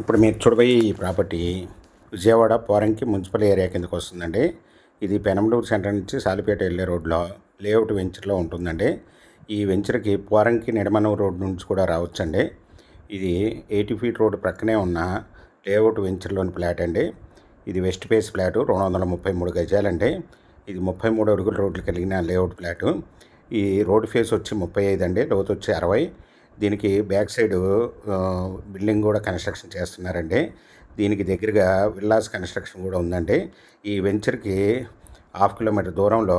ఇప్పుడు మీరు చూడబోయే ఈ property Vijayawada Poranki municipal area కిందకు వస్తుందండి. ఇది పెనంలూరు సెంటర్ నుంచి సాలిపేట వెళ్ళే రోడ్లో లేఅవుట్ వెంచర్లో ఉంటుందండి. ఈ వెంచర్కి పోరంకి నిడమనూరు రోడ్ నుంచి కూడా రావచ్చండి. ఇది 80 ఫీట్ రోడ్డు ప్రక్కనే ఉన్న లేఅవుట్ వెంచర్లోని ఫ్లాట్ అండి. ఇది వెస్ట్ ఫేస్ ఫ్లాటు 233 గజాలండి. ఇది 33 అడుగుల రోడ్లు కలిగిన లేఅవుట్ ఫ్లాటు. ఈ రోడ్ ఫేస్ వచ్చి 35 అండి, లోతు వచ్చి 60. దీనికి బ్యాక్ సైడ్ బిల్డింగ్ కూడా కన్స్ట్రక్షన్ చేస్తున్నారండి. దీనికి దగ్గరగా విల్లాస్ కన్స్ట్రక్షన్ కూడా ఉందండి. ఈ వెంచర్కి 1/2 కిలోమీటర్ దూరంలో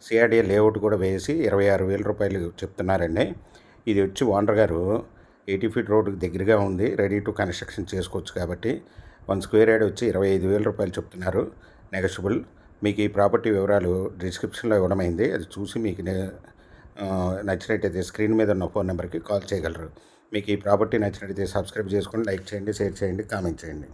సిఆర్డీఏ లేఅవుట్ కూడా వేసి 26,000 రూపాయలు చెప్తున్నారండి. ఇది వచ్చి ఓనర్ గారు 80 ఫీట్ రోడ్డుకి దగ్గరగా ఉంది, రెడీ టు కన్స్ట్రక్షన్ చేసుకోవచ్చు కాబట్టి 1 స్క్వేర్ యార్డ్ వచ్చి 25,000 రూపాయలు చెప్తున్నారు, నెగోషియబుల్. మీకు ఈ ప్రాపర్టీ వివరాలు డిస్క్రిప్షన్లో ఇవ్వడమైంది. అది చూసి మీకు నచ్చినట్టయితే స్క్రీన్ మీద ఉన్న ఫోన్ నెంబర్కి కాల్ చేయగలరు. మీకు ఈ ప్రాపర్టీ నచ్చినట్టయితే సబ్స్క్రైబ్ చేసుకోండి, లైక్ చేయండి, షేర్ చేయండి, కామెంట్ చేయండి.